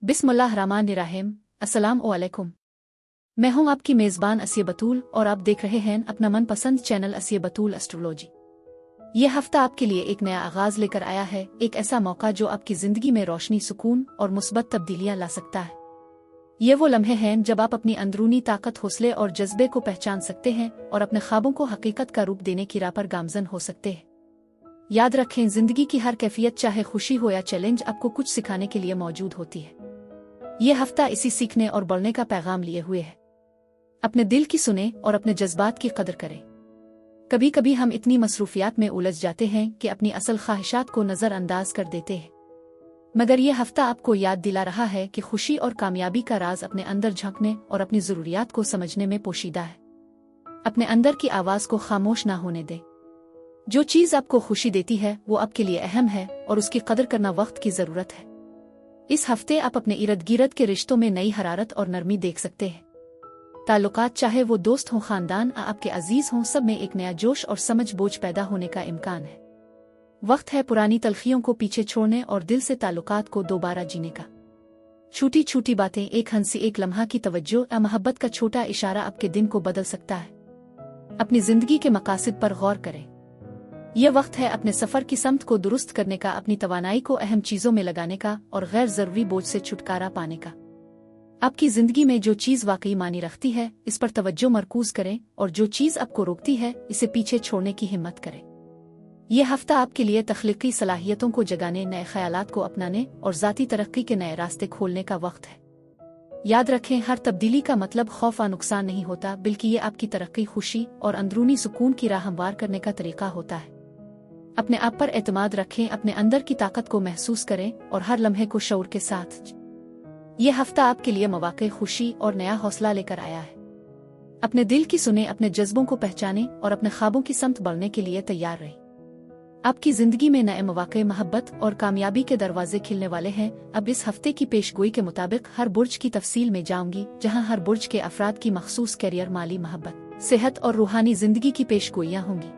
बिस्मिल्लाहिर्रहमानिर्रहीम। अस्सलाम वालेकुम। मैं हूं आपकी मेज़बान असिया बतूल और आप देख रहे हैं अपना मनपसंद चैनल असिया बतूल एस्ट्रोलॉजी। ये हफ्ता आपके लिए एक नया आगाज लेकर आया है, एक ऐसा मौका जो आपकी जिंदगी में रोशनी, सुकून और मुस्बत तब्दीलियां ला सकता है। ये वो लम्हे हैं जब आप अपनी अंदरूनी ताकत, हौसले और जज्बे को पहचान सकते हैं और अपने ख्वाबों को हकीकत का रूप देने की राह पर गामजन हो सकते हैं। याद रखें, जिंदगी की हर कैफियत, चाहे खुशी हो या चैलेंज, आपको कुछ सिखाने के लिए मौजूद होती है। ये हफ्ता इसी सीखने और बढ़ने का पैगाम लिए हुए है। अपने दिल की सुने और अपने जज्बात की कदर करें। कभी कभी हम इतनी मसरूफियात में उलझ जाते हैं कि अपनी असल ख्वाहिशात को नज़रअंदाज कर देते हैं, मगर यह हफ्ता आपको याद दिला रहा है कि खुशी और कामयाबी का राज अपने अंदर झांकने और अपनी ज़रूरियात को समझने में पोशीदा है। अपने अंदर की आवाज़ को खामोश ना होने दें। जो चीज़ आपको खुशी देती है वो आपके लिए अहम है और उसकी कदर करना वक्त की ज़रूरत है। इस हफ्ते आप अपने इर्द गिर्द के रिश्तों में नई हरारत और नरमी देख सकते हैं। ताल्लुकात, चाहे वो दोस्त हों, खानदान, आपके अजीज हों, सब में एक नया जोश और समझ बोझ पैदा होने का इम्कान है। वक्त है पुरानी तलखियों को पीछे छोड़ने और दिल से ताल्लुकात को दोबारा जीने का। छोटी छोटी बातें, एक हंसी, एक लम्हा की तवज्जो या मोहब्बत का छोटा इशारा आपके दिन को बदल सकता है। अपनी जिंदगी के मकासद पर गौर करें। यह वक्त है अपने सफर की समत को दुरुस्त करने का, अपनी तवानाई को अहम चीजों में लगाने का और गैर जरूरी बोझ से छुटकारा पाने का। आपकी जिंदगी में जो चीज वाकई मानी रखती है, इस पर तवज्जो मरकूज करें और जो चीज आपको रोकती है, इसे पीछे छोड़ने की हिम्मत करें। यह हफ्ता आपके लिए तख्लीकी सलाहियतों को जगाने, नए ख्यालात को अपनाने और जाती तरक्की के नए रास्ते खोलने का वक्त है। याद रखें, हर तब्दीली का मतलब खौफ या नुकसान नहीं होता, बल्कि ये आपकी तरक्की, खुशी और अंदरूनी सुकून की राह हमवार करने का तरीका होता है। अपने आप पर एतमाद रखें, अपने अंदर की ताकत को महसूस करें और हर लम्हे को शऊर के साथ। यह हफ्ता आपके लिए मौके, खुशी और नया हौसला लेकर आया है। अपने दिल की सुने, अपने जज्बों को पहचाने और अपने ख्वाबों की समत बढ़ने के लिए तैयार रहें। आपकी जिंदगी में नए मौके, मोहब्बत और कामयाबी के दरवाजे खिलने वाले हैं। अब इस हफ्ते की पेशगोई के मुताबिक हर बुर्ज की तफसील में जाऊंगी, जहां हर बुर्ज के अफराद की मखसूस कैरियर, माली, मोहब्बत, सेहत और रूहानी जिंदगी की पेशगोइयां होंगी।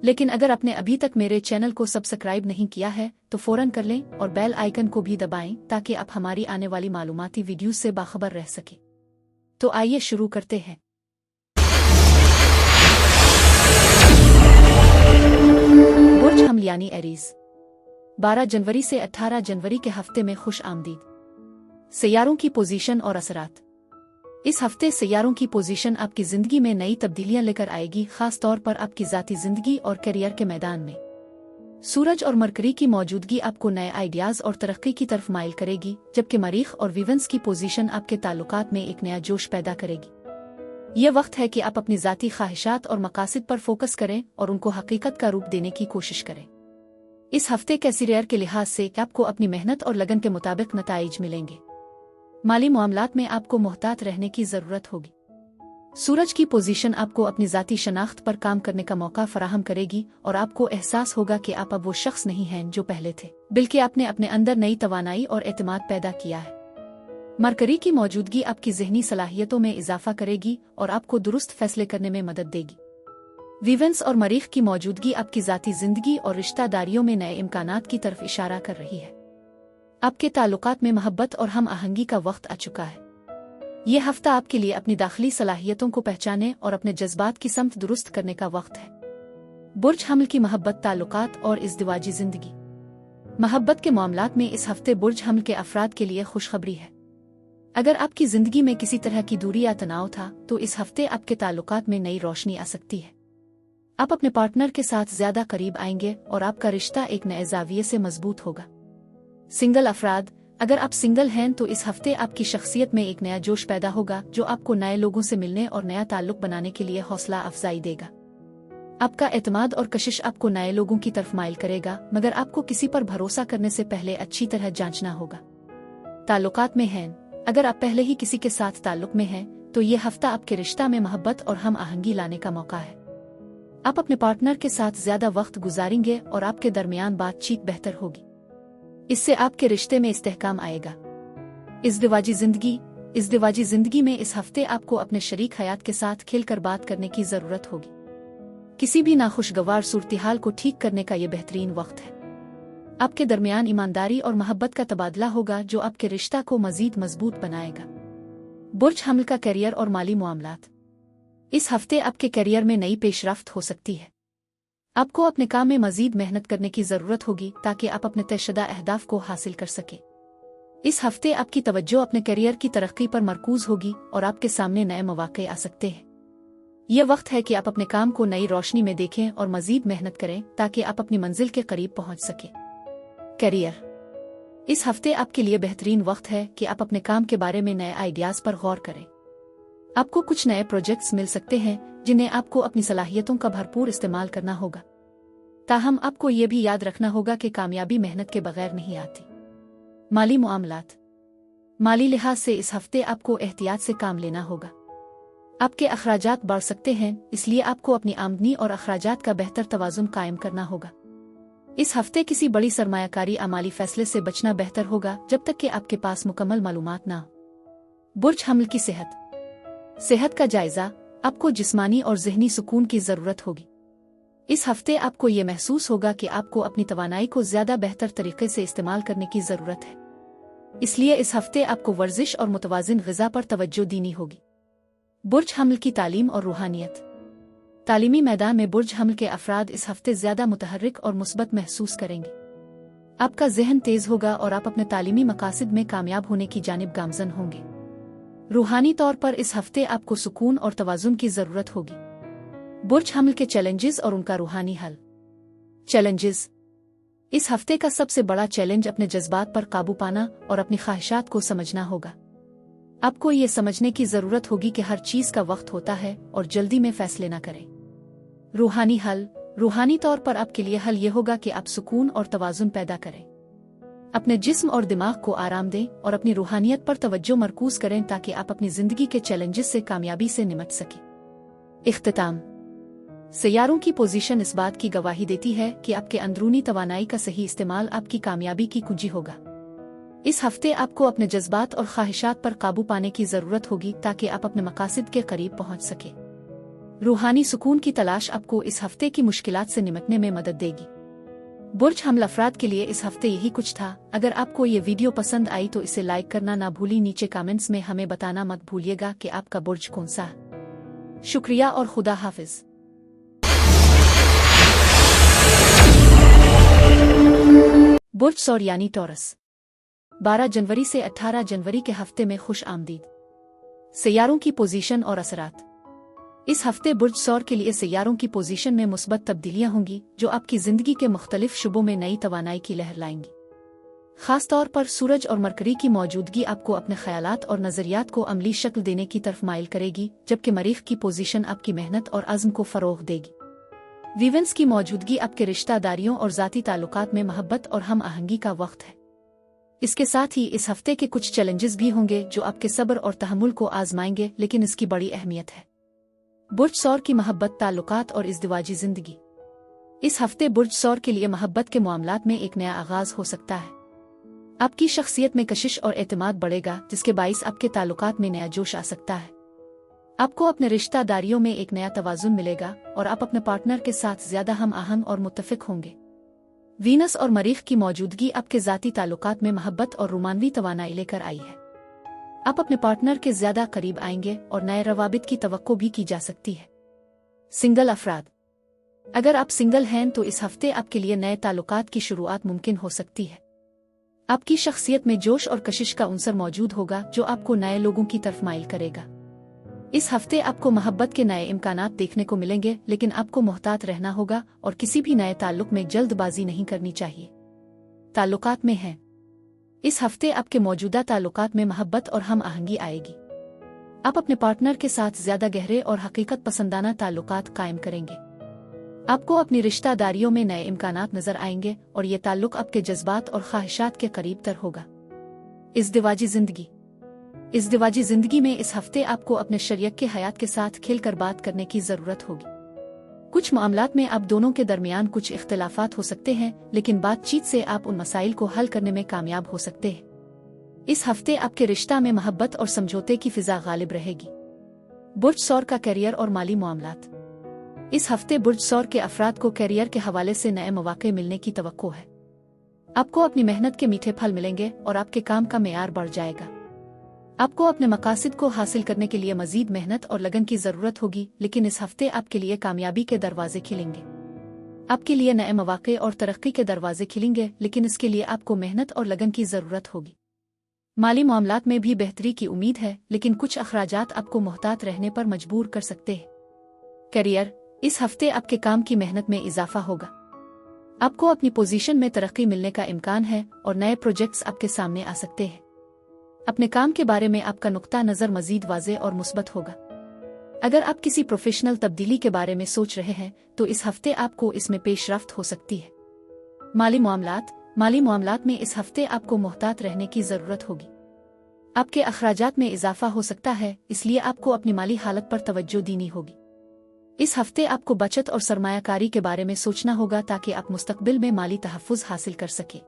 लेकिन अगर आपने अभी तक मेरे चैनल को सब्सक्राइब नहीं किया है तो फौरन कर लें और बेल आइकन को भी दबाएं, ताकि आप हमारी आने वाली मालूमाती वीडियो से बाखबर रह सकें। तो आइए शुरू करते हैं। बुर्ज हमल यानी एरीज, 12 जनवरी से 18 जनवरी के हफ्ते में खुश आमदीद। सैयारों की पोजीशन और असरात। इस हफ्ते सैयारों की पोजीशन आपकी जिंदगी में नई तब्दीलियां लेकर आएगी, खास तौर पर आपकी जाती जिंदगी और करियर के मैदान में। सूरज और मरकरी की मौजूदगी आपको नए आइडियाज और तरक्की की तरफ माइल करेगी, जबकि मरीख और वीवेंस की पोजीशन आपके ताल्लुकात में एक नया जोश पैदा करेगी। यह वक्त है कि आप अपनी जाती ख्वाहिशात और मकासद पर फोकस करें और उनको हकीकत का रूप देने की कोशिश करें। इस हफ्ते कैरियर के लिहाज से आपको अपनी मेहनत और लगन के मुताबिक नताइज मिलेंगे। माली मामलात में आपको मोहतात रहने की जरूरत होगी। सूरज की पोजीशन आपको अपनी जाती शनाख्त पर काम करने का मौका फराहम करेगी और आपको एहसास होगा कि आप अब वो शख्स नहीं हैं जो पहले थे, बल्कि आपने अपने अंदर नई तवानाई और एतमाद पैदा किया है। मरकरी की मौजूदगी आपकी ज़हनी सलाहियतों में इजाफा करेगी और आपको दुरुस्त फैसले करने में मदद देगी। वीवेंस और मरीख की मौजूदगी आपकी जाती जिंदगी और रिश्तेदारियों में नए इम्कानात की तरफ इशारा कर रही है। आपके ताल्लुकात में मोहब्बत और हम आहंगी का वक्त आ चुका है। यह हफ्ता आपके लिए अपनी दाखिली सलाहियतों को पहचाने और अपने जज्बात की समत दुरुस्त करने का वक्त है। बुर्ज हमल की मोहब्बत, ताल्लुकात और इज़्दिवाजी जिंदगी। मोहब्बत के मामलात में इस हफ्ते बुर्ज हमल के अफराद के लिए खुशखबरी है। अगर आपकी जिंदगी में किसी तरह की दूरी या तनाव था, तो इस हफ्ते आपके ताल्लुकात में नई रोशनी आ सकती है। आप अपने पार्टनर के साथ ज्यादा करीब आएंगे और आपका रिश्ता एक नए जाविये से मजबूत होगा। सिंगल अफराद, अगर आप सिंगल हैं तो इस हफ्ते आपकी शख्सियत में एक नया जोश पैदा होगा, जो आपको नए लोगों से मिलने और नया ताल्लुक बनाने के लिए हौसला अफजाई देगा। आपका एतमाद और कशिश आपको नए लोगों की तरफ माइल करेगा, मगर आपको किसी पर भरोसा करने से पहले अच्छी तरह जांचना होगा। ताल्लुकात में हैं, अगर आप पहले ही किसी के साथ ताल्लुक में हैं तो ये हफ्ता आपके रिश्ता में मोहब्बत और हम आहंगी लाने का मौका है। आप अपने पार्टनर के साथ ज्यादा वक्त गुजारेंगे और आपके दरमियान बातचीत बेहतर होगी। इससे आपके रिश्ते में इस्तेहकाम आएगा। इज़्दिवाजी जिंदगी में इस हफ्ते आपको अपने शरीक हयात के साथ खिलकर बात करने की जरूरत होगी। किसी भी नाखुशगवार सूरत-ए-हाल को ठीक करने का ये बेहतरीन वक्त है। आपके दरमियान ईमानदारी और मोहब्बत का तबादला होगा जो आपके रिश्ता को मजीद मजबूत बनाएगा। बुर्ज हमल का करियर और माली मामलात। इस हफ्ते आपके करियर में नई पेशरफ्त हो सकती है। आपको अपने काम में मजीद मेहनत करने की जरूरत होगी ताकि आप अपने तयशुदा अहदाफ को हासिल कर सकें। इस हफ्ते आपकी तवज्जो अपने करियर की तरक्की पर मरकूज होगी और आपके सामने नए मौके आ सकते हैं। यह वक्त है कि आप अपने काम को नई रोशनी में देखें और मजीद मेहनत करें ताकि आप अपनी मंजिल के करीब पहुंच सकें। करियर। इस हफ्ते आपके लिए बेहतरीन वक्त है कि आप अपने काम के बारे में नए आइडियाज पर गौर करें। आपको कुछ नए प्रोजेक्ट्स मिल सकते हैं जिन्हें आपको अपनी सलाहियतों का भरपूर इस्तेमाल करना होगा। ताहम आपको ये भी याद रखना होगा कि कामयाबी मेहनत के बगैर नहीं आती। माली मामलात। माली लिहाज से इस हफ्ते आपको एहतियात से काम लेना होगा। आपके अखराजात बढ़ सकते हैं, इसलिए आपको अपनी आमदनी और अखराजात का बेहतर तवाज़ुन कायम करना होगा। इस हफ्ते किसी बड़ी सरमायाकारी अमाली फैसले से बचना बेहतर होगा जब तक कि आपके पास मुकम्मल मालूमात ना हो। बुर्ज हमल की सेहत का जायजा। आपको जिस्मानी और ज़हनी सुकून की ज़रूरत होगी। इस हफ्ते आपको ये महसूस होगा कि आपको अपनी तवानाई को ज़्यादा बेहतर तरीके से इस्तेमाल करने की ज़रूरत है। इसलिए इस हफ्ते आपको वर्जिश और मुतवाज़िन ग़िज़ा पर तवज्जो देनी होगी। बुर्ज हमल की तालीम और रूहानियत। तालीमी मैदान में बुर्ज हमल के अफराद इस हफ्ते ज़्यादा मुतहर्रिक और मुस्बत महसूस करेंगे। आपका जहन तेज़ होगा और आप अपने तालीमी मकासद में कामयाब होने की जानिब गामज़न होंगे। रूहानी तौर पर इस हफ्ते आपको सुकून और तवाज़ुन की ज़रूरत होगी। बुर्ज हमल के चैलेंजेस और उनका रूहानी हल। चैलेंजेस। इस हफ्ते का सबसे बड़ा चैलेंज अपने जज्बात पर काबू पाना और अपनी ख्वाहिशात को समझना होगा। आपको ये समझने की ज़रूरत होगी कि हर चीज़ का वक्त होता है और जल्दी में फैसले न करें। रूहानी हल। रूहानी तौर पर आपके लिए हल ये होगा कि आप सुकून और तवाज़ुन पैदा करें। अपने जिस्म और दिमाग को आराम दें और अपनी रूहानियत पर तवज्जो मरकूज करें ताकि आप अपनी ज़िंदगी के चैलेंजेस से कामयाबी से निपट सकें। इख्तिताम। सियारों की पोजीशन इस बात की गवाही देती है कि आपके अंदरूनी तवानाई का सही इस्तेमाल आपकी कामयाबी की कुंजी होगा। इस हफ्ते आपको अपने जज्बात और ख्वाहिशात पर काबू पाने की ज़रूरत होगी ताकि आप अपने मकासद के करीब पहुंच सकें। रूहानी सुकून की तलाश आपको इस हफ्ते की मुश्किलात से निपटने में मदद देगी। बुर्ज हमल अफराद के लिए इस हफ्ते यही कुछ था। अगर आपको ये वीडियो पसंद आई तो इसे लाइक करना ना भूली। नीचे कमेंट्स में हमें बताना मत भूलिएगा कि आपका बुर्ज कौन सा है। शुक्रिया और खुदा हाफिज। बुर्ज सौर यानी टॉरस। 12 जनवरी से 18 जनवरी के हफ्ते में खुश आमदीद। सियारों की पोजीशन और असरात। इस हफ्ते बुर्ज सौर के लिए सियारों की पोजीशन में मुस्बत तब्दीलियां होंगी जो आपकी जिंदगी के मुख्तलिफ शुबों में नई तवानाई की लहर लाएंगी। खास तौर पर सूरज और मरकरी की मौजूदगी आपको अपने ख्यालात और नजरियात को अमली शक्ल देने की तरफ माइल करेगी, जबकि मरीख की पोजीशन आपकी मेहनत और अज़्म को फरोग देगी। वीवेंस की मौजूदगी आपके रिश्तेदारियों और ज़ाती ताल्लुकात में मोहब्बत और हम आहंगी का वक्त है। इसके साथ ही इस हफ्ते के कुछ चैलेंजेस भी होंगे जो आपके सब्र और तहम्मुल को आजमाएंगे, लेकिन इसकी बड़ी अहमियत है। बुर्ज सौर की मोहब्बत, ताल्लुकात और इज़्दिवाजी जिंदगी। इस हफ्ते बुर्ज सौर के लिए मोहब्बत के मामलात में एक नया आगाज हो सकता है। आपकी शख्सियत में कशिश और एतमाद बढ़ेगा, जिसके बाइस आपके ताल्लुकात में नया जोश आ सकता है। आपको अपने रिश्तेदारियों में एक नया तवाज़ुन मिलेगा और आप अपने पार्टनर के साथ ज्यादा हम आहंग और मुत्तफिक होंगे। वीनस और मरीख की मौजूदगी आपके ज़ाती ताल्लुकात में मोहब्बत और रोमानवी तवानाई लेकर आई है। आप अपने पार्टनर के ज्यादा करीब आएंगे और नए रवाबित की तवक्को भी की जा सकती है। सिंगल अफराद। अगर आप सिंगल हैं तो इस हफ्ते आपके लिए नए ताल्लुकात की शुरुआत मुमकिन हो सकती है। आपकी शख्सियत में जोश और कशिश का उनसर मौजूद होगा जो आपको नए लोगों की तरफ माइल करेगा। इस हफ्ते आपको मोहब्बत के नए इम्कानात देखने को मिलेंगे, लेकिन आपको मोहतात रहना होगा और किसी भी नए ताल्लुक में जल्दबाजी नहीं करनी चाहिए। ताल्लुकात में हैं। इस हफ्ते आपके मौजूदा ताल्लुकात में मोहब्बत और हम आहंगी आएगी। आप अपने पार्टनर के साथ ज्यादा गहरे और हकीकत पसंदाना ताल्लुकात कायम करेंगे। आपको अपनी रिश्तेदारियों में नए इम्कानात नजर आएंगे और ये ताल्लुक आपके जज्बात और ख्वाहिशात के करीब तर होगा। इज़्दिवाजी जिंदगी। इज़्दिवाजी जिंदगी में इस हफ्ते आपको अपने शरीक के हयात के साथ खिलकर बात करने की जरूरत होगी। कुछ मामलात में आप दोनों के दरमियान कुछ इख्तिलाफात हो सकते हैं, लेकिन बातचीत से आप उन मसाइल को हल करने में कामयाब हो सकते हैं। इस हफ्ते आपके रिश्ता में मोहब्बत और समझौते की फिजा गालिब रहेगी। बुर्ज सौर का करियर और माली मामलात। इस हफ्ते बुर्ज सौर के अफराद को करियर के हवाले से नए मौके मिलने की तवक्को है। आपको अपनी मेहनत के मीठे फल मिलेंगे और आपके काम का मेयार बढ़ जाएगा। आपको अपने मकासद को हासिल करने के लिए मजीद मेहनत और लगन की जरूरत होगी, लेकिन इस हफ्ते आपके लिए कामयाबी के दरवाजे खिलेंगे। आपके लिए नए मौके और तरक्की के दरवाजे खिलेंगे, लेकिन इसके लिए आपको मेहनत और लगन की जरूरत होगी। माली मामलात में भी बेहतरी की उम्मीद है, लेकिन कुछ अखराजात आपको मोहतात रहने पर मजबूर कर सकते हैं। करियर, इस हफ्ते आपके काम की मेहनत में इजाफा होगा। आपको अपनी पोजीशन में तरक्की मिलने का इम्कान है और नए प्रोजेक्ट्स आपके सामने आ सकते हैं। अपने काम के बारे में आपका नुक्ता नज़र मजीद वाज़े और मुस्बत होगा। अगर आप किसी प्रोफेशनल तब्दीली के बारे में सोच रहे हैं तो इस हफ्ते आपको इसमें पेशरफ्त हो सकती है। माली मामलात में इस हफ्ते आपको मोहतात रहने की जरूरत होगी। आपके अखराजात में इजाफा हो सकता है, इसलिए आपको अपनी माली हालत पर तवज्जो देनी होगी। इस हफ्ते आपको बचत और सरमायाकारी के बारे में सोचना होगा ताकि आप मुस्तकबिल में माली तहफ़्फ़ुज़ हासिल कर सकें।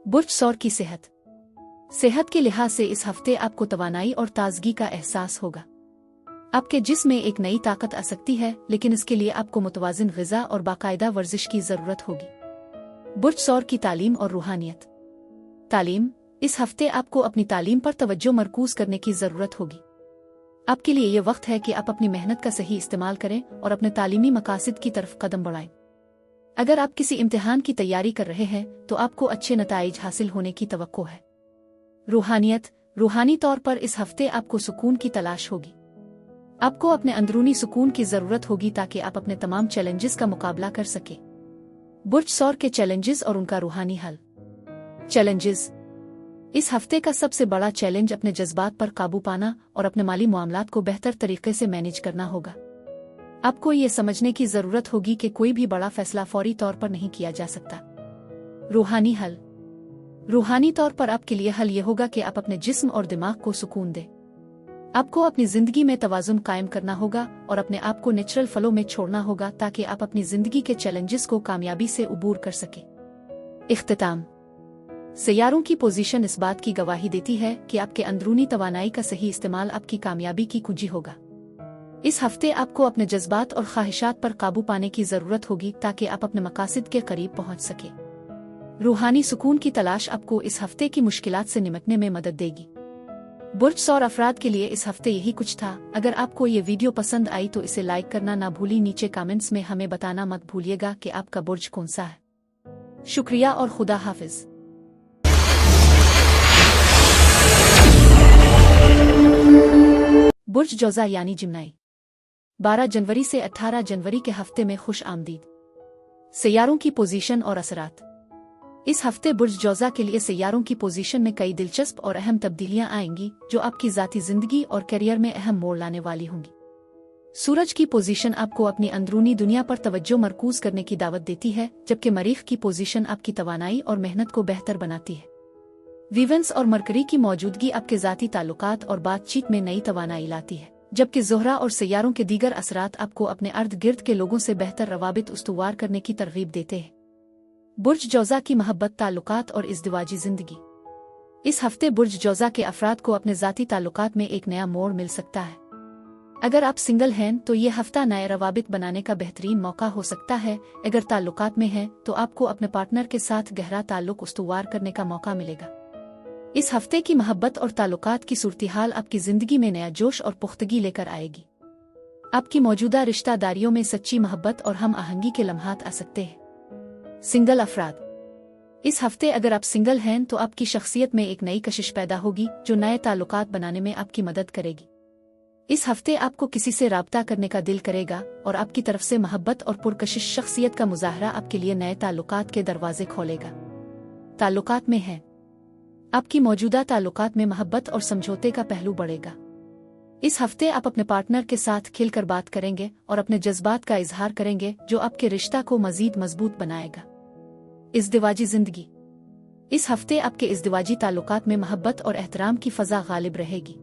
बुर्ज सौर की सेहत के लिहाज से इस हफ्ते आपको तवानाई और ताजगी का एहसास होगा। आपके जिस्म में एक नई ताकत आ सकती है, लेकिन इसके लिए आपको मुतवाज़िन ग़िज़ा और बाकायदा वर्जिश की ज़रूरत होगी। बुर्ज सौर की तालीम और रूहानियत। तालीम, इस हफ्ते आपको अपनी तालीम पर तवज्जो मरकूज़ करने की ज़रूरत होगी। आपके लिए ये वक्त है कि आप अपनी मेहनत का सही इस्तेमाल करें और अपने तालीमी मकासद की तरफ कदम बढ़ाएं। अगर आप किसी इम्तिहान की तैयारी कर रहे हैं तो आपको अच्छे नताइज हासिल होने की तवक्को है। रूहानी तौर पर इस हफ्ते आपको सुकून की तलाश होगी। आपको अपने अंदरूनी सुकून की ज़रूरत होगी ताकि आप अपने तमाम चैलेंजेस का मुकाबला कर सकें। बुर्ज सौर के चैलेंजेस और उनका रूहानी हल। चैलेंजेस, इस हफ्ते का सबसे बड़ा चैलेंज अपने जज्बात पर काबू पाना और अपने माली मामलात को बेहतर तरीके से मैनेज करना होगा। आपको ये समझने की ज़रूरत होगी कि कोई भी बड़ा फैसला फौरी तौर पर नहीं किया जा सकता। रूहानी हल। रूहानी तौर पर आपके लिए हल ये होगा कि आप अपने जिस्म और दिमाग को सुकून दें। आपको अपनी ज़िंदगी में तवाज़ुन कायम करना होगा और अपने आप को नेचुरल फ्लो में छोड़ना होगा ताकि आप अपनी ज़िंदगी के चैलेंजेस को कामयाबी से उबूर कर सकें। इख्तिताम, सैयारों की पोजीशन इस बात की गवाही देती है कि आपके अंदरूनी तवानाई का सही इस्तेमाल आपकी कामयाबी की कुंजी होगा। इस हफ्ते आपको अपने जज्बात और ख्वाहिशात पर काबू पाने की ज़रूरत होगी ताकि आप अपने मकासद के करीब पहुंच सकें। रूहानी सुकून की तलाश आपको इस हफ्ते की मुश्किलात से निपटने में मदद देगी। बुर्ज सौर अफराद के लिए इस हफ्ते यही कुछ था। अगर आपको ये वीडियो पसंद आई तो इसे लाइक करना ना भूली। नीचे कमेंट्स में हमें बताना मत भूलिएगा कि आपका बुर्ज कौन सा है। शुक्रिया और खुदा हाफिज। बुर्ज जौज़ा यानी जिम्नाई। 12 जनवरी से 18 जनवरी के हफ्ते में खुश आमदीद। सैयारों की पोजीशन और असरात। इस हफ्ते बुर्ज जौज़ा के लिए सैयारों की पोजीशन में कई दिलचस्प और अहम तब्दीलियां आएंगी जो आपकी ज़ाती ज़िंदगी और करियर में अहम मोड़ लाने वाली होंगी। सूरज की पोजीशन आपको अपनी अंदरूनी दुनिया पर तवज्जो मरकूज करने की दावत देती है, जबकि मरीख की पोजीशन आपकी तवानाई और मेहनत को बेहतर बनाती है। वीवेंस और मरकरी की मौजूदगी आपके ज़ाती ताल्लुकात और बातचीत में नई तवानाई लाती है, जबकि ज़ोहरा और सैयारों के दीगर असरात आपको अपने अर्द गिर्द के लोगों से बेहतर रवाबित उस्तुवार करने की तरगीब देते हैं। बुर्ज जौज़ा की मोहब्बत, ताल्लुकात और इज़्दिवाजी ज़िंदगी। इस हफ्ते बुर्ज जौज़ा के अफराद को अपने ज़ाती ताल्लुकात में एक नया मोड़ मिल सकता है। अगर आप सिंगल हैं तो ये हफ्ता नए रवाबित बनाने का बेहतरीन मौका हो सकता है। अगर ताल्लुकात में हैं तो आपको अपने पार्टनर के साथ गहरा ताल्लुक उस्तुवार करने का मौका मिलेगा। इस हफ्ते की मोहब्बत और ताल्लुकात की सूरत-ए-हाल आपकी ज़िंदगी में नया जोश और पुख्तगी लेकर आएगी। आपकी मौजूदा रिश्तेदारियों में सच्ची मोहब्बत और हम आहंगी के लम्हात आ सकते हैं। सिंगल अफराद। इस हफ्ते अगर आप सिंगल हैं तो आपकी शख्सियत में एक नई कशिश पैदा होगी जो नए ताल्लुकात बनाने में आपकी मदद करेगी। इस हफ्ते आपको किसी से राब्ता करने का दिल करेगा और आपकी तरफ से मोहब्बत और पुरकशिश शख्सियत का मुजाहरा आपके लिए नए ताल्लुकात के दरवाजे खोलेगा। ताल्लुकात में है। आपकी मौजूदा ताल्लुकात में मोहब्बत और समझौते का पहलू बढ़ेगा। इस हफ्ते आप अपने पार्टनर के साथ खिलकर बात करेंगे और अपने जज्बात का इजहार करेंगे जो आपके रिश्ता को मजीद मजबूत बनाएगा। इज़्दिवाजी ज़िंदगी। इस हफ्ते आपके इज़्दिवाजी ताल्लुकात में मोहब्बत और एहतराम की फ़ज़ा गालिब रहेगी।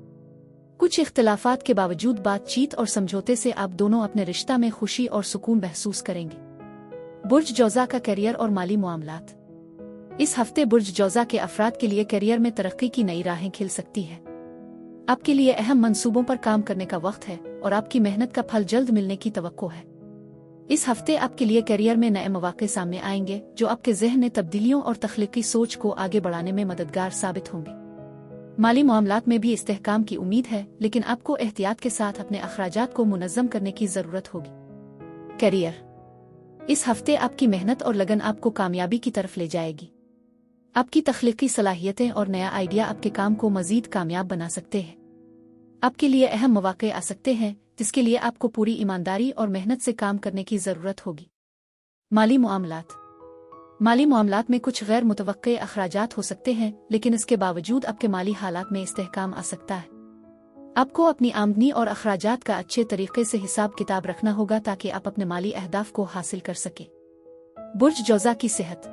कुछ इख्तिलाफात के बावजूद बातचीत और समझौते से आप दोनों अपने रिश्ता में खुशी और सुकून महसूस करेंगे। बुर्ज जौज़ा का करियर और माली मामलात। इस हफ्ते बुर्ज जौज़ा के अफराद के लिए करियर में तरक्की की नई राहें खिल सकती है। आपके लिए अहम मंसूबों पर काम करने का वक्त है और आपकी मेहनत का फल जल्द मिलने की तवक्को है। इस हफ्ते आपके लिए करियर में नए मौके सामने आएंगे जो आपके ज़हन में तब्दीलियों और तख्लीकी सोच को आगे बढ़ाने में मददगार साबित होंगे। माली मामलात में भी इस्तेहकाम की उम्मीद है, लेकिन आपको एहतियात के साथ अपने अखराजात को मुनज़्ज़म करने की ज़रूरत होगी। करियर, इस हफ्ते आपकी मेहनत और लगन आपको कामयाबी की तरफ ले जाएगी। आपकी तख्लीकी सलाहियतें और नया आइडिया आपके काम को मज़ीद कामयाब बना सकते हैं। आपके लिए अहम मौके आ सकते हैं जिसके लिए आपको पूरी ईमानदारी और मेहनत से काम करने की ज़रूरत होगी। माली मामलात में कुछ गैर मुतवक्के अखराजात हो सकते हैं, लेकिन इसके बावजूद आपके माली हालात में इस्तेहकाम आ सकता है। आपको अपनी आमदनी और अखराजात का अच्छे तरीके से हिसाब किताब रखना होगा ताकि आप अपने माली अहदाफ को हासिल कर सकें। बुर्ज जौज़ा की सेहत,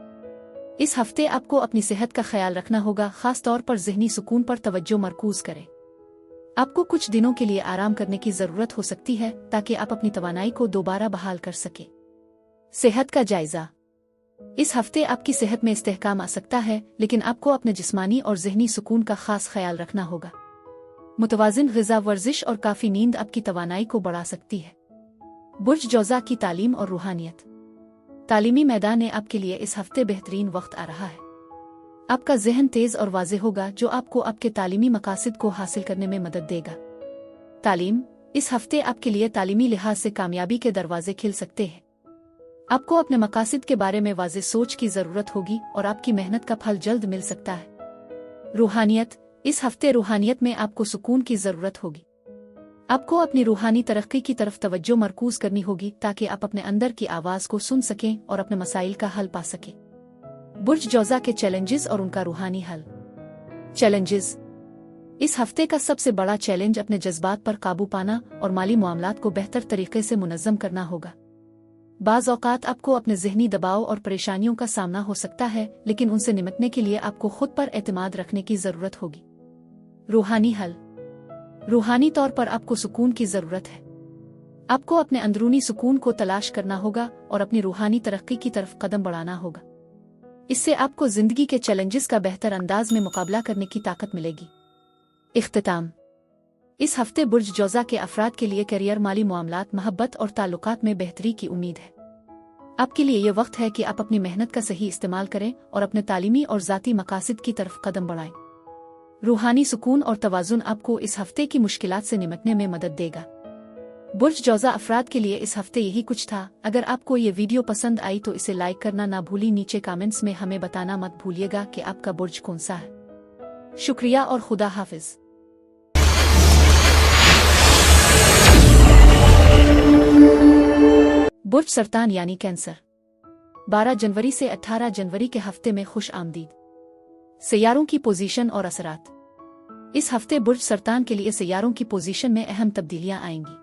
इस हफ्ते आपको अपनी सेहत का ख्याल रखना होगा, खास तौर पर ज़हनी सुकून पर तवज्जो मरकूज करें। आपको कुछ दिनों के लिए आराम करने की ज़रूरत हो सकती है ताकि आप अपनी तवानाई को दोबारा बहाल कर सकें। सेहत का जायजा, इस हफ्ते आपकी सेहत में इस्तेहकाम आ सकता है, लेकिन आपको अपने जिस्मानी और ज़हनी सुकून का खास ख्याल रखना होगा। मुतवाज़िन ग़िज़ा, वर्जिश और काफ़ी नींद आपकी तवानाई को बढ़ा सकती है। बुर्ज जौज़ा की तालीम और रूहानियत, तालीमी मैदान में आपके लिए इस हफ्ते बेहतरीन वक्त आ रहा है। आपका ज़हन तेज़ और वाज़े होगा जो आपको आपके तालीमी मकासद को हासिल करने में मदद देगा। तालीम, इस हफ्ते आपके लिए तालीमी लिहाज से कामयाबी के दरवाजे खिल सकते हैं। आपको अपने मकासद के बारे में वाज़े सोच की ज़रूरत होगी और आपकी मेहनत का फल जल्द मिल सकता है। रूहानियत, इस हफ्ते रूहानियत में आपको सुकून की ज़रूरत होगी। आपको अपनी रूहानी तरक्की की तरफ तवज्जो मरकूज करनी होगी ताकि आप अपने अंदर की आवाज़ को सुन सकें और अपने मसाइल का हल पा सकें। बुर्ज जौज़ा के चैलेंजेस और उनका रूहानी हल। चैलेंजेस, इस हफ्ते का सबसे बड़ा चैलेंज अपने जज्बात पर काबू पाना और माली मामलात को बेहतर तरीके से मुनज़्ज़म करना होगा। बाज़ औक़ात आपको अपने ज़हनी दबाव और परेशानियों का सामना हो सकता है, लेकिन उनसे निपटने के लिए आपको खुद पर एतमाद रखने की ज़रूरत होगी। रूहानी हल, रूहानी तौर पर आपको सुकून की ज़रूरत है। आपको अपने अंदरूनी सुकून को तलाश करना होगा और अपनी रूहानी तरक्की की तरफ कदम बढ़ाना होगा। इससे आपको ज़िंदगी के चैलेंजेस का बेहतर अंदाज में मुकाबला करने की ताकत मिलेगी। इख्तिताम, इस हफ्ते बुर्ज जौज़ा के अफराद के लिए करियर, माली मामलात, मोहब्बत और ताल्लुकात में बेहतरी की उम्मीद है। आपके लिए यह वक्त है कि आप अपनी मेहनत का सही इस्तेमाल करें और अपने तालीमी और ज़ाती मकासद की तरफ कदम बढ़ाएं। रूहानी सुकून और तवाज़ुन आपको इस हफ्ते की मुश्किलात से निपटने में मदद देगा। बुर्ज जौज़ा अफराद के लिए इस हफ्ते यही कुछ था। अगर आपको ये वीडियो पसंद आई तो इसे लाइक करना ना भूली। नीचे कमेंट्स में हमें बताना मत भूलिएगा कि आपका बुर्ज कौन सा है। शुक्रिया और खुदा हाफिज। बुर्ज सरतान यानी कैंसर, 12 जनवरी से 18 जनवरी के हफ्ते में खुश आमदीद। सैयारों की पोजीशन और असरात, इस हफ्ते बुर्ज सरतान के लिए सैयारों की पोजीशन में अहम तब्दीलियां आएंगी।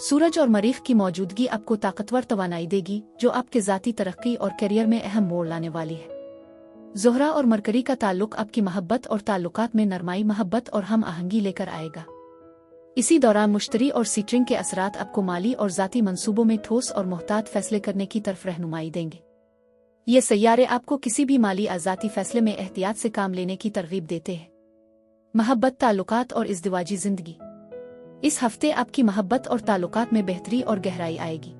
सूरज और मरीख की मौजूदगी आपको ताकतवर तवानाई देगी जो आपके ज़ाती तरक्की और करियर में अहम मोड़ लाने वाली है। ज़ोहरा और मरकरी का ताल्लुक आपकी मोहब्बत और ताल्लुकात में नरमाई, मोहब्बत और हम आहंगी लेकर आएगा। इसी दौरान मुश्तरी और सीटरिंग के असरात आपको माली और ज़ाती मंसूबों में ठोस और मुहतात फैसले करने की तरफ रहनुमाई देंगे। ये सैयारे आपको किसी भी माली आज़ाती फैसले में एहतियात से काम लेने की तरगीब देते हैं। मोहब्बत, ताल्लुकात और इज़्दिवाजी ज़िंदगी, इस हफ्ते आपकी मोहब्बत और ताल्लुकात में बेहतरी और गहराई आएगी।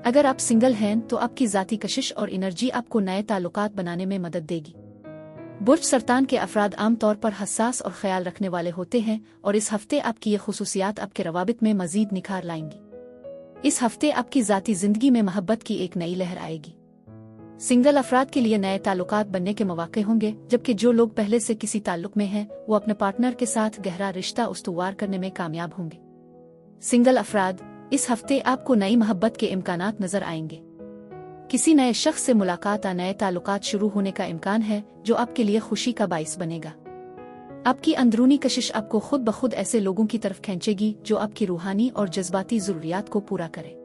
अगर आप सिंगल हैं तो आपकी ज़ाती कशिश और एनर्जी आपको नए ताल्लुकात बनाने में मदद देगी। बुर्ज सरतान के अफराद आम तौर पर हसास और ख्याल रखने वाले होते हैं और इस हफ्ते आपकी ये खुसूसियात आपके रवाबित में मज़ीद निखार लाएंगी। इस हफ्ते आपकी ज़ाती ज़िंदगी में मोहब्बत की एक नई लहर आएगी। सिंगल अफराद के लिए नए ताल्लुकात बनने के मौके होंगे, जबकि जो लोग पहले से किसी ताल्लुक में हैं वो अपने पार्टनर के साथ गहरा रिश्ता उस्तुवार करने में कामयाब होंगे। सिंगल अफराद, इस हफ्ते आपको नई मोहब्बत के इम्कानात नजर आएंगे। किसी नए शख्स से मुलाकात या नए ताल्लुकात शुरू होने का इम्कान है जो आपके लिए खुशी का बाइस बनेगा। आपकी अंदरूनी कशिश आपको खुद ब खुद ऐसे लोगों की तरफ खींचेगी जो आपकी रूहानी और जज्बाती ज़रूरियात को पूरा करे।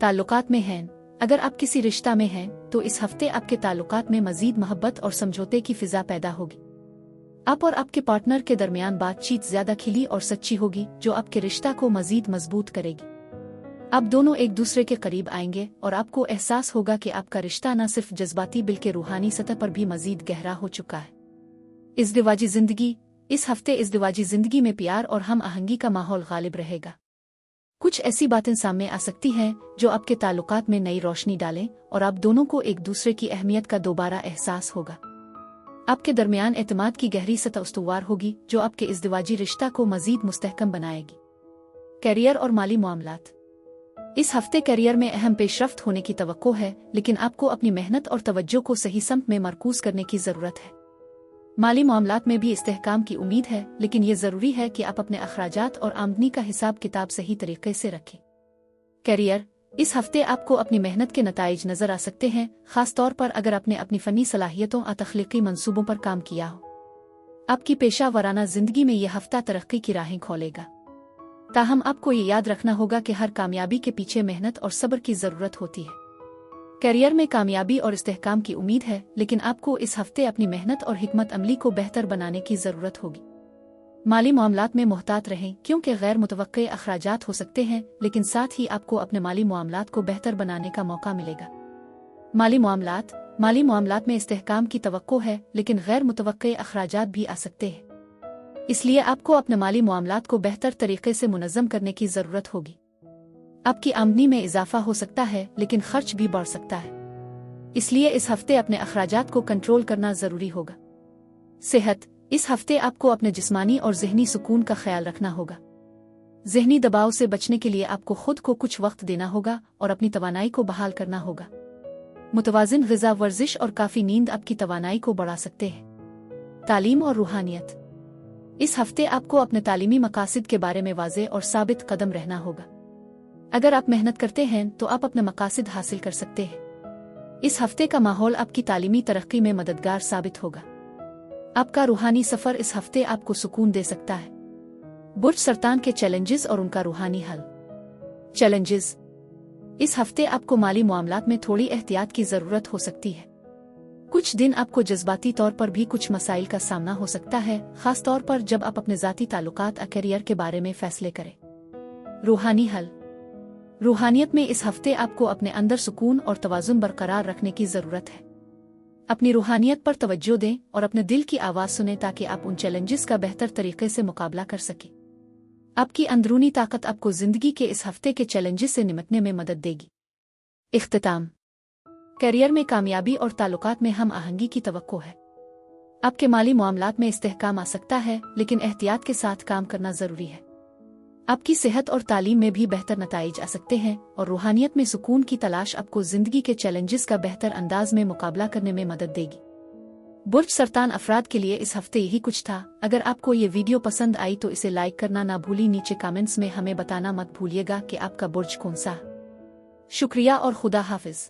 ताल्लुकात में हैं, अगर आप किसी रिश्ता में हैं तो इस हफ्ते आपके ताल्लुकात में मजीद मोहब्बत और समझौते की फिजा पैदा होगी। आप और आपके पार्टनर के दरमियान बातचीत ज्यादा खिली और सच्ची होगी जो आपके रिश्ता को मजीद मजबूत करेगी। आप दोनों एक दूसरे के करीब आएंगे और आपको एहसास होगा कि आपका रिश्ता न सिर्फ जज्बाती बल्कि रूहानी सतह पर भी मजीद गहरा हो चुका है। इज़्दिवाजी जिंदगी, इस हफ्ते इज़्दिवाजी जिंदगी में प्यार और हम आहंगी का माहौल गालिब रहेगा। कुछ ऐसी बातें सामने आ सकती हैं जो आपके ताल्लुकात में नई रोशनी डालें और आप दोनों को एक दूसरे की अहमियत का दोबारा एहसास होगा। आपके दरमियान एतमाद की गहरी सतह उस्तवार होगी जो आपके इज़्दिवाजी रिश्ता को मज़ीद मुस्तहकम बनाएगी। कैरियर और माली मामलात। इस हफ्ते कैरियर में अहम पेशरफ्त होने की तवक्को है, लेकिन आपको अपनी मेहनत और तवज्जो को सही समत में मरकूज करने की ज़रूरत है। माली मामलात में भी इस्तेहकाम की उम्मीद है, लेकिन ये ज़रूरी है कि आप अपने अखराजात और आमदनी का हिसाब किताब सही तरीके से रखें। कैरियर। इस हफ्ते आपको अपनी मेहनत के नताइज नज़र आ सकते हैं, ख़ास तौर पर अगर आपने अपनी फ़नी सलाहियतों और तख्लीकी मंसूबों पर काम किया हो। आपकी पेशा वराना ज़िंदगी में यह हफ्ता तरक्की की राहें खोलेगा। ताहम आपको ये याद रखना होगा कि हर कामयाबी के पीछे मेहनत और सब्र की ज़रूरत होती है। कैरियर में कामयाबी और इस्तेहकाम की उम्मीद है, लेकिन आपको इस हफ्ते अपनी मेहनत और हिकमत अमली को बेहतर बनाने की ज़रूरत होगी। माली मामलात में मोहतात रहें, क्योंकि गैर मुतवक्के अखराजात हो सकते हैं, लेकिन साथ ही आपको अपने माली मामलात को बेहतर बनाने का मौका मिलेगा। माली मामलात में इस्तेहकाम की तवक्को है, लेकिन गैर मुतवक्के अखराजात भी आ सकते हैं। इसलिए आपको अपने माली मामलात को बेहतर तरीके से मुनज़्ज़म करने की ज़रूरत होगी। आपकी आमदनी में इजाफा हो सकता है, लेकिन खर्च भी बढ़ सकता है। इसलिए इस हफ्ते अपने अखराजात को कंट्रोल करना ज़रूरी होगा। सेहत। इस हफ्ते आपको अपने जिस्मानी और ज़हनी सुकून का ख्याल रखना होगा। ज़हनी दबाव से बचने के लिए आपको खुद को कुछ वक्त देना होगा और अपनी तवानाई को बहाल करना होगा। मुतवाज़िन ग़िज़ा, वर्जिश और काफ़ी नींद आपकी तवानाई को बढ़ा सकते हैं। तालीम और रूहानियत। इस हफ्ते आपको अपने तालीमी मकासद के बारे में वाज़ेह और साबित कदम रहना होगा। अगर आप मेहनत करते हैं तो आप अपने मकासद हासिल कर सकते हैं। इस हफ्ते का माहौल आपकी तालीमी तरक्की में मददगार साबित होगा। आपका रूहानी सफ़र इस हफ्ते आपको सुकून दे सकता है। बुर्ज सरतान के चैलेंजेस और उनका रूहानी हल। चैलेंजेस। इस हफ्ते आपको माली मामलात में थोड़ी एहतियात की ज़रूरत हो सकती है। कुछ दिन आपको जज्बाती तौर पर भी कुछ मसाइल का सामना हो सकता है, ख़ास तौर पर जब आप अपने ज़ाती ताल्लुकात और कैरियर के बारे में फ़ैसले करें। रूहानी हल। रूहानियत में इस हफ्ते आपको अपने अंदर सुकून और तवाज़ुन बरकरार रखने की ज़रूरत है। अपनी रूहानियत पर तवज्जो दें और अपने दिल की आवाज़ सुनें ताकि आप उन चैलेंजेस का बेहतर तरीके से मुकाबला कर सकें। आपकी अंदरूनी ताकत आपको ज़िंदगी के इस हफ्ते के चैलेंजेस से निपटने में मदद देगी। इख्तिताम। कैरियर में कामयाबी और ताल्लुकात में हम आहंगी की तवक्को है। आपके माली मामलात में इस्तेहकाम आ सकता है, लेकिन एहतियात के साथ काम करना ज़रूरी है। आपकी सेहत और तालीम में भी बेहतर नताइज आ सकते हैं, और रूहानियत में सुकून की तलाश आपको ज़िंदगी के चैलेंजेस का बेहतर अंदाज में मुकाबला करने में मदद देगी। बुर्ज सरतान अफराद के लिए इस हफ्ते यही कुछ था। अगर आपको ये वीडियो पसंद आई तो इसे लाइक करना ना भूली। नीचे कमेंट्स में हमें बताना मत भूलिएगा कि आपका बुर्ज कौन सा है। शुक्रिया और खुदा हाफिज।